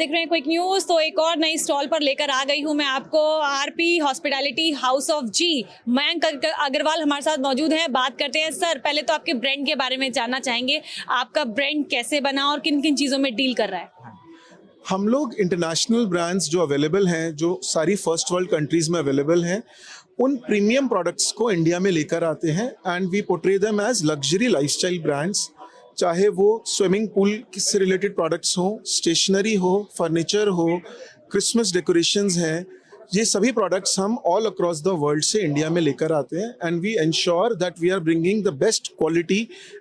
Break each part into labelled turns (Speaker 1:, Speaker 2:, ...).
Speaker 1: देख रहे हैं क्विक न्यूज़। तो एक और नई स्टॉल पर लेकर आ गई हूं मैं आपको। आरपी हॉस्पिटैलिटी हाउस ऑफ जी, मयंक अग्रवाल हमारे साथ मौजूद हैं। बात करते हैं। सर, पहले तो आपके ब्रांड के बारे में जानना चाहेंगे। आपका ब्रांड कैसे बना और किन किन चीज़ों में डील कर रहा है?
Speaker 2: हम लोग इंटरनेशनल ब्रांड्स जो अवेलेबल हैं, जो सारी फर्स्ट वर्ल्ड कंट्रीज में अवेलेबल हैं, उन प्रीमियम प्रोडक्ट्स को इंडिया में लेकर आते हैं and we portray them as luxury lifestyle brands. चाहे वो स्विमिंग पूल से रिलेटेड प्रोडक्ट्स हो, स्टेशनरी हो, फर्नीचर हो, क्रिसमस डेकोरेशंस हैं, ये सभी प्रोडक्ट्स हम ऑल अक्रॉस द वर्ल्ड से इंडिया में लेकर आते हैं and we ensure that we are bringing the best quality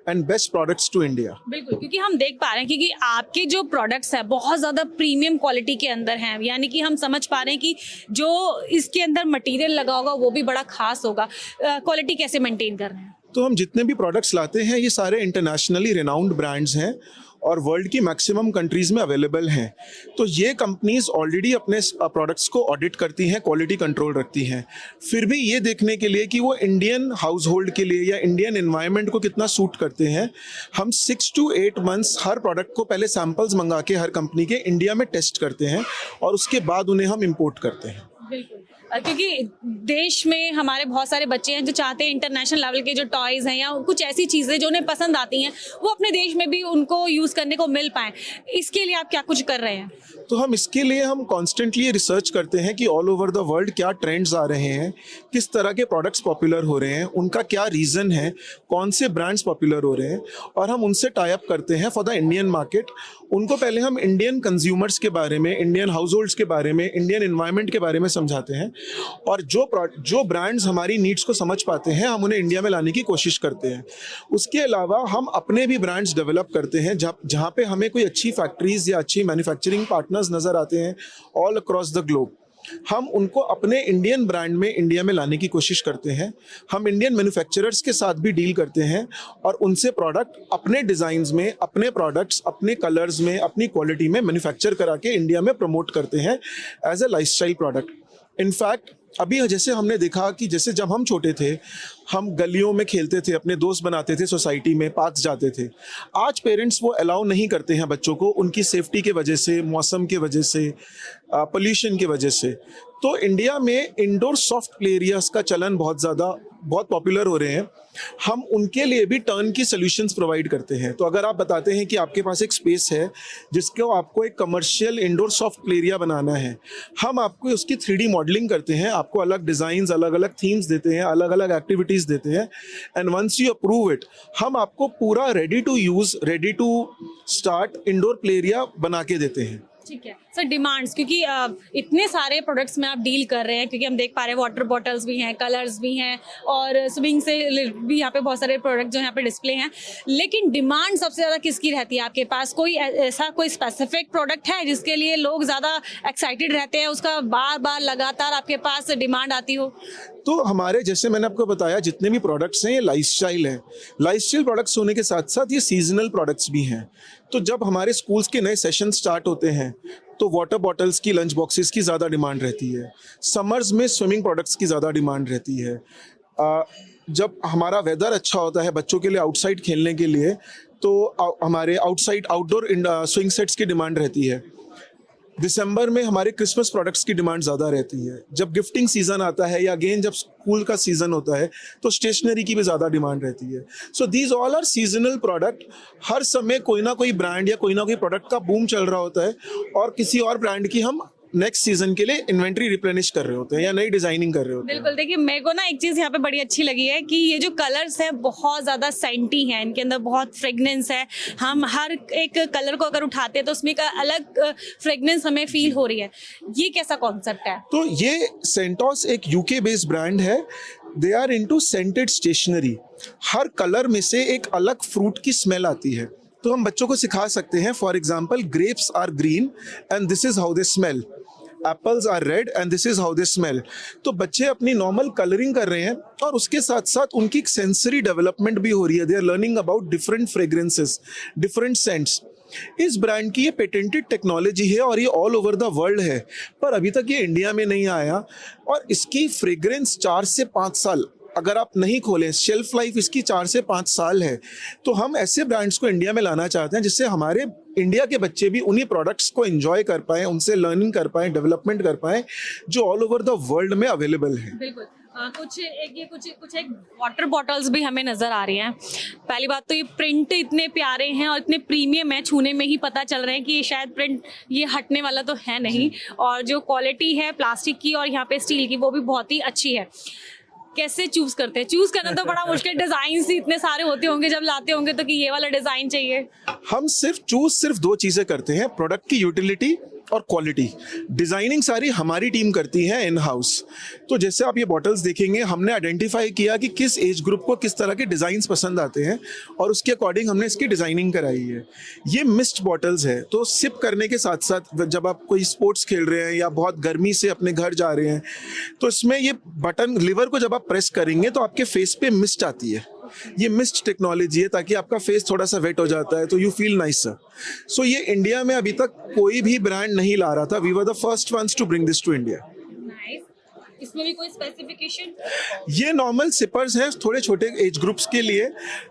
Speaker 2: and best products to India.
Speaker 1: बिल्कुल, क्योंकि हम देख पा रहे हैं क्योंकि आपके जो प्रोडक्ट्स हैं बहुत ज़्यादा प्रीमियम क्वालिटी के अंदर हैं, यानी कि हम समझ पा रहे हैं कि जो इसके अंदर मटेरियल लगा होगा वो भी बड़ा खास होगा। क्वालिटी कैसे मेंटेन कर रहे हैं?
Speaker 2: तो हम जितने भी प्रोडक्ट्स लाते हैं ये सारे इंटरनेशनली रिनाउंड ब्रांड्स हैं और वर्ल्ड की मैक्सिमम कंट्रीज में अवेलेबल हैं। तो ये कंपनीज ऑलरेडी अपने प्रोडक्ट्स को ऑडिट करती हैं, क्वालिटी कंट्रोल रखती हैं, फिर भी ये देखने के लिए कि वो इंडियन हाउस होल्ड के लिए या इंडियन एनवायरनमेंट को कितना सूट करते हैं, हम 6 to 8 मंथ्स हर प्रोडक्ट को पहले सैम्पल्स मंगा के हर कंपनी के इंडिया में टेस्ट करते हैं और उसके बाद उन्हें हम इम्पोर्ट करते हैं।
Speaker 1: बिल्कुल, क्योंकि देश में हमारे बहुत सारे बच्चे हैं जो चाहते हैं इंटरनेशनल लेवल के जो टॉयज़ हैं या कुछ ऐसी चीज़ें जो उन्हें पसंद आती हैं वो अपने देश में भी उनको यूज़ करने को मिल पाएँ। इसके लिए आप क्या कुछ कर रहे हैं?
Speaker 2: तो हम इसके लिए हम कॉन्स्टेंटली रिसर्च करते हैं कि ऑल ओवर द वर्ल्ड क्या ट्रेंड्स आ रहे हैं, किस तरह के प्रोडक्ट्स पॉपुलर हो रहे हैं, उनका क्या रीज़न है, कौन से ब्रांड्स पॉपुलर हो रहे हैं, और हम उनसे टाई अप करते हैं फॉर द इंडियन मार्केट। उनको पहले हम इंडियन कंज्यूमर्स के बारे में, इंडियन हाउस होल्ड्स के बारे में, इंडियन एनवायरनमेंट के बारे में समझाते हैं और जो ब्रांड्स हमारी नीड्स को समझ पाते हैं हम उन्हें इंडिया में लाने की कोशिश करते हैं। उसके अलावा हम अपने भी ब्रांड्स डेवलप करते हैं जहाँ पे हमें कोई अच्छी फैक्ट्रीज या अच्छी मैन्युफैक्चरिंग पार्टनर्स नज़र आते हैं ऑल अक्रॉस द ग्लोब। हम उनको अपने इंडियन ब्रांड में इंडिया में लाने की कोशिश करते हैं। हम इंडियन मैन्युफैक्चरर्स के साथ भी डील करते हैं और उनसे प्रोडक्ट अपने डिज़ाइंस में, अपने प्रोडक्ट्स अपने कलर्स में, अपनी क्वालिटी में मैन्युफैक्चर करा के इंडिया में प्रमोट करते हैं as a lifestyle product. In fact अभी जैसे हमने देखा कि जैसे जब हम छोटे थे हम गलियों में खेलते थे, अपने दोस्त बनाते थे, सोसाइटी में पार्क्स जाते थे। आज पेरेंट्स वो अलाउ नहीं करते हैं बच्चों को, उनकी सेफ्टी के वजह से, मौसम के वजह से, पोल्यूशन की वजह से। तो इंडिया में इंडोर सॉफ्ट प्ले एरियाज का चलन बहुत पॉपुलर हो रहे हैं। हम उनके लिए भी टर्न की सॉल्यूशंस प्रोवाइड करते हैं। तो अगर आप बताते हैं कि आपके पास एक स्पेस है जिसको आपको एक commercial indoor soft play area बनाना है, हम आपको उसकी 3D मॉडलिंग करते हैं, आपको अलग डिज़ाइंस, अलग अलग थीम्स देते हैं, अलग अलग एक्टिविटीज़ देते हैं and once you approve it, हम आपको पूरा ready to use, ready to start indoor play area बना के देते हैं।
Speaker 1: ठीक है सर। डिमांड्स, क्योंकि इतने सारे प्रोडक्ट्स में आप डील कर रहे हैं, क्योंकि हम देख पा रहे हैं वाटर बॉटल्स भी हैं, कलर्स भी हैं और स्विमिंग से भी यहाँ पे बहुत सारे प्रोडक्ट जो यहाँ पे डिस्प्ले हैं, लेकिन डिमांड सबसे ज़्यादा किसकी रहती है आपके पास? कोई ऐसा कोई स्पेसिफिक प्रोडक्ट है जिसके लिए लोग ज़्यादा एक्साइटेड रहते हैं, उसका बार बार लगातार आपके पास डिमांड आती हो?
Speaker 2: तो हमारे, जैसे मैंने आपको बताया, जितने भी प्रोडक्ट्स हैं ये लाइफस्टाइल है। लाइफस्टाइल प्रोडक्ट्स होने के साथ साथ ये सीजनल प्रोडक्ट्स भी हैं। तो जब हमारे स्कूल्स के नए सेशन स्टार्ट होते हैं तो वाटर बॉटल्स की, लंच बॉक्सेस की ज़्यादा डिमांड रहती है। समर्स में स्विमिंग प्रोडक्ट्स की ज़्यादा डिमांड रहती है। जब हमारा वेदर अच्छा होता है बच्चों के लिए आउटसाइड खेलने के लिए, तो हमारे आउटडोर स्विंग सेट्स की डिमांड रहती है। दिसंबर में हमारे क्रिसमस प्रोडक्ट्स की डिमांड ज़्यादा रहती है। जब गिफ्टिंग सीज़न आता है या अगेन जब स्कूल का सीज़न होता है तो स्टेशनरी की भी ज़्यादा डिमांड रहती है। So these all are seasonal product. हर समय कोई ना कोई ब्रांड या कोई ना कोई प्रोडक्ट का बूम चल रहा होता है और किसी और ब्रांड की हम नेक्स्ट सीजन के लिए इन्वेंट्री रिप्लेनिश कर रहे होते हैं या नई डिजाइनिंग कर रहे होते हैं।
Speaker 1: बिल्कुल, देखिए मेरे को ना एक चीज़ यहाँ पे बड़ी अच्छी लगी है कि ये जो कलर्स हैं बहुत ज़्यादा सेंटी हैं, इनके अंदर बहुत फ्रेगनेंस है। हम हर एक कलर को अगर उठाते हैं तो उसमें एक अलग फ्रेगनेंस हमें फील हो रही है। ये कैसा कॉन्सेप्ट है?
Speaker 2: तो ये सेंटोस एक यूके बेस्ड ब्रांड है। They are into scented stationery. हर कलर में से एक अलग फ्रूट की स्मेल आती है। तो हम बच्चों को सिखा सकते हैं, for example, grapes are green and this is how they smell, apples are red and this is how they smell. तो बच्चे अपनी नॉर्मल कलरिंग कर रहे हैं और उसके साथ साथ उनकी सेंसरी डेवलपमेंट भी हो रही है। They are learning about different fragrances, different scents. इस ब्रांड की ये पेटेंटेड टेक्नोलॉजी है और ये ऑल ओवर द वर्ल्ड है, पर अभी तक ये इंडिया में नहीं आया और इसकी फ्रेग्रेंस 4 से 5 साल अगर आप नहीं खोलें, शेल्फ लाइफ इसकी 4 से 5 साल है। तो हम ऐसे ब्रांड्स को इंडिया में लाना चाहते हैं जिससे हमारे इंडिया के बच्चे भी उन्हीं प्रोडक्ट्स को एंजॉय कर पाएँ, उनसे लर्निंग कर पाएँ, डेवलपमेंट कर पाएँ, जो ऑल ओवर द वर्ल्ड में अवेलेबल है।
Speaker 1: बिल्कुल। कुछ एक वाटर बॉटल्स भी हमें नजर आ रही हैं। पहली बात तो ये प्रिंट इतने प्यारे हैं और इतने प्रीमियम है, छूने में ही पता चल रहा है कि ये शायद प्रिंट ये हटने वाला तो है नहीं, और जो क्वालिटी है प्लास्टिक की और यहाँ पे स्टील की वो भी बहुत ही अच्छी है। कैसे चूज करते हैं? चूज करना तो बड़ा मुश्किल, डिजाइन इतने सारे होते होंगे जब लाते होंगे तो कि ये वाला डिजाइन चाहिए।
Speaker 2: हम सिर्फ 2 चीजें करते हैं, प्रोडक्ट की यूटिलिटी और क्वालिटी। डिजाइनिंग सारी हमारी टीम करती है इन हाउस। तो जैसे आप ये बॉटल्स देखेंगे, हमने आइडेंटिफाई किया कि किस एज ग्रुप को किस तरह के डिजाइन्स पसंद आते हैं और उसके अकॉर्डिंग हमने इसकी डिजाइनिंग कराई है। ये मिस्ट बॉटल्स है, तो सिप करने के साथ साथ जब आप कोई स्पोर्ट्स खेल रहे हैं या बहुत गर्मी से अपने घर जा रहे हैं, तो इसमें ये बटन लिवर को जब आप प्रेस करेंगे तो आपके फेस पे मिस्ट आती है। ये मिस्ट टेक्नोलॉजी है ताकि आपका फेस थोड़ा सा वेट हो जाता है तो यू फील नाइसर। सो ये इंडिया में अभी तक कोई भी ब्रांड नहीं ला रहा था। We were the first ones to bring this to India.
Speaker 1: इसमें भी कोई स्पेसिफिकेशन?
Speaker 2: ये नॉर्मल सिपर्स हैं थोड़े छोटे एज ग्रुप्स के लिए,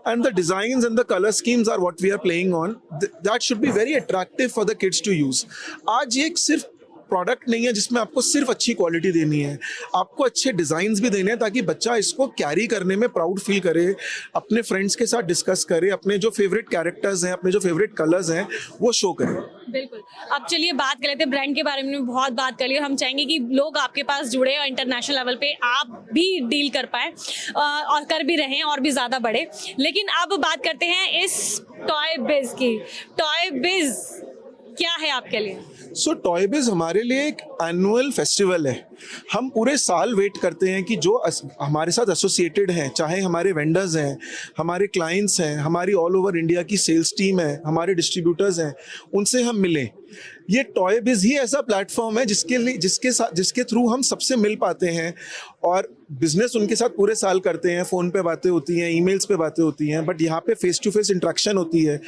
Speaker 2: and the designs and the colour schemes are what we are playing on. That should be very attractive for the kids to use. आज ये सिर्फ प्रोडक्ट नहीं है जिसमें आपको सिर्फ अच्छी क्वालिटी देनी है, आपको अच्छे डिजाइन्स भी देने हैं ताकि बच्चा इसको कैरी करने में प्राउड फील करे, अपने फ्रेंड्स के साथ डिस्कस करे, अपने जो फेवरेट कैरेक्टर्स हैं, अपने जो फेवरेट कलर्स हैं वो शो करे।
Speaker 1: बिल्कुल। अब चलिए बात कर लेते हैं ब्रांड के बारे में। बहुत बात कर ली, हम चाहेंगे कि लोग आपके पास जुड़े और इंटरनेशनल लेवल पे आप भी डील कर पाए और कर भी रहे हैं और भी ज़्यादा बढ़े। लेकिन अब बात करते हैं इस टॉय बिज की। टॉय बिज क्या है आपके लिए?
Speaker 2: सो टॉय बिज हमारे लिए एक एनुअल फेस्टिवल है। हम पूरे साल वेट करते हैं कि जो हमारे साथ एसोसिएटेड हैं, चाहे हमारे वेंडर्स हैं, हमारे क्लाइंट्स हैं, हमारी ऑल ओवर इंडिया की सेल्स टीम है, हमारे डिस्ट्रीब्यूटर्स हैं, उनसे हम मिलें। ये टॉय बिज ही ऐसा प्लेटफॉर्म है जिसके थ्रू हम सबसे मिल पाते हैं और बिजनेस उनके साथ पूरे साल करते हैं। फ़ोन पे बातें होती हैं, ईमेल्स पे बातें होती हैं, बट यहाँ पे फेस टू फेस इंटरेक्शन होती है।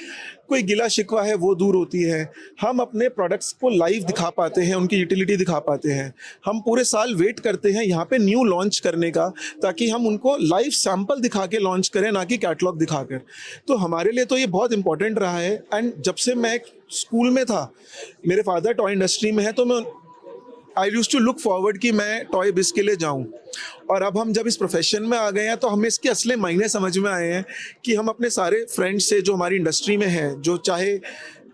Speaker 2: कोई गिला शिकवा है वो दूर होती है। हम अपने प्रोडक्ट्स को लाइव दिखा पाते हैं, उनकी यूटिलिटी दिखा पाते हैं। हम पूरे साल वेट करते हैं यहाँ पे न्यू लॉन्च करने का, ताकि हम उनको लाइव सैंपल दिखा के लॉन्च करें, ना कि कैटलॉग दिखाकर। तो हमारे लिए तो ये बहुत इंपॉर्टेंट रहा है। एंड जब से मैं स्कूल में था, मेरे फादर टॉय इंडस्ट्री में है, तो मैं I used to look forward कि मैं टॉय बिज के लिए जाऊं। और अब हम जब इस प्रोफेशन में आ गए हैं तो हमें इसके असली मायने समझ में आए हैं कि हम अपने सारे फ्रेंड्स से जो हमारी इंडस्ट्री में हैं, जो चाहे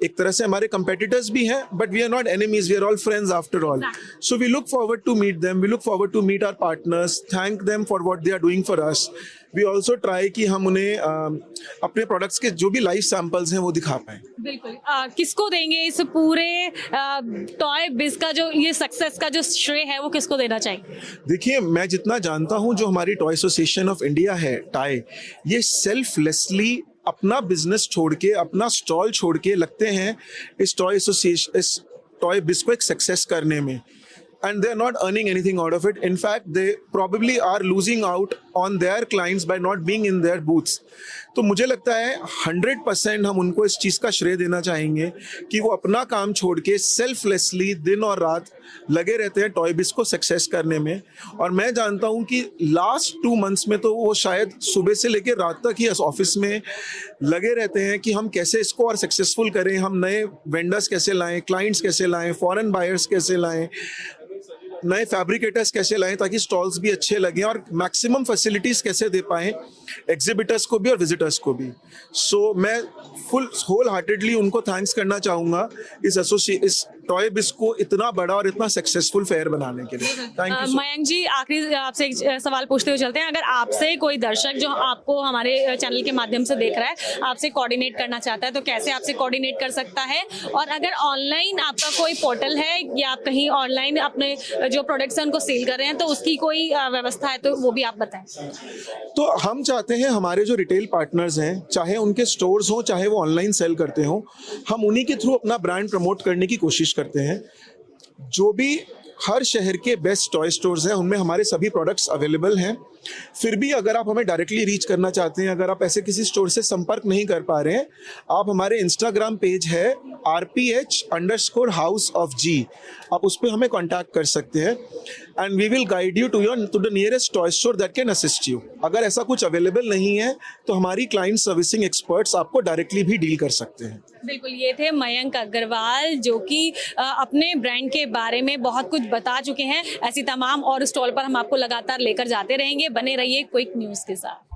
Speaker 2: एक तरह से हमारे कंपेटिटर्स भी हैं, but we are not enemies, we are all friends after all. So we look forward to meet them, we look forward to meet our partners, thank them for what they are doing for us. We also try कि हम उन्हें अपने products के जो भी live samples हैं वो दिखा पाएं।
Speaker 1: बिल्कुल। किसको देंगे इस पूरे टॉय बिज का जो ये सक्सेस का जो श्रेय है वो किसको देना चाहिए?
Speaker 2: देखिए, मैं जितना जानता हूं, जो हमारी टॉय एसोसिएशन ऑफ इंडिया है टाई, ये सेल्फलेसली अपना बिजनेस छोड़ के, अपना स्टॉल छोड़ के लगते हैं इस टॉय एसोसिएशन, इस टॉय बिज को एक सक्सेस करने में। And they're not earning anything out of it. In fact, they probably are losing out on their clients by not being in their booths. तो मुझे लगता है 100% हम उनको इस चीज़ का श्रेय देना चाहेंगे कि वो अपना काम छोड़ के सेल्फलेसली दिन और रात लगे रहते हैं टॉय बिज को सक्सेस करने में। और मैं जानता हूँ कि लास्ट 2 मंथ्स में तो वो शायद सुबह से लेकर रात तक ही ऑफिस में लगे रहते हैं कि हम कैसे इसको और सक्सेसफुल करें, हम नए वेंडर्स कैसे लाएं, क्लाइंट्स कैसे लाएं, फॉरेन बायर्स कैसे लाएं, नए फैब्रिकेटर्स कैसे लाएं ताकि स्टॉल्स भी अच्छे लगें, और मैक्सिमम फैसिलिटीज कैसे दे पाएं एग्जिबिटर्स को भी और विजिटर्स को भी। सो मैं फुल होल हार्टेडली उनको थैंक्स करना चाहूँगा इस टॉय बिज को इतना बड़ा और इतना सक्सेसफुल फेयर बनाने के लिए। Thank you.
Speaker 1: मयंक जी, आखिरी आपसे एक सवाल पूछते हुए चलते हैं। अगर आपसे कोई दर्शक जो आपको हमारे चैनल के माध्यम से देख रहा है, आपसे कोऑर्डिनेट करना चाहता है, तो कैसे आपसे कोऑर्डिनेट कर सकता है? और अगर ऑनलाइन आपका कोई पोर्टल है या आप कहीं ऑनलाइन अपने जो प्रोडक्ट्स हैं उनको सेल कर रहे हैं, तो उसकी कोई व्यवस्था है तो वो भी आप बताएं।
Speaker 2: तो हम चाहते हैं हमारे जो रिटेल पार्टनर्स हैं, चाहे उनके स्टोर्स हों, चाहे वो ऑनलाइन सेल करते हों, हम उन्हीं के थ्रू अपना ब्रांड प्रमोट करने की कोशिश करते हैं। जो भी हर शहर के बेस्ट टॉय स्टोर्स हैं उनमें हमारे सभी प्रोडक्ट्स अवेलेबल हैं। फिर भी अगर आप हमें डायरेक्टली रीच करना चाहते हैं, अगर आप ऐसे किसी स्टोर से संपर्क नहीं कर पा रहे हैं, आप हमारे इंस्टाग्राम पेज है rph_house of G, आप उस पर हमें कांटेक्ट कर सकते हैं and we will guide you to the nearest toy store that can assist you. अगर ऐसा कुछ अवेलेबल नहीं है तो हमारी क्लाइंट सर्विसिंग एक्सपर्ट्स आपको डायरेक्टली भी डील कर सकते हैं।
Speaker 1: बिल्कुल, ये थे मयंक अग्रवाल जो कि अपने ब्रांड के बारे में बहुत कुछ बता चुके हैं। ऐसी तमाम और स्टॉल पर हम आपको लगातार लेकर जाते रहेंगे। बने रहिए क्विक न्यूज़ के साथ।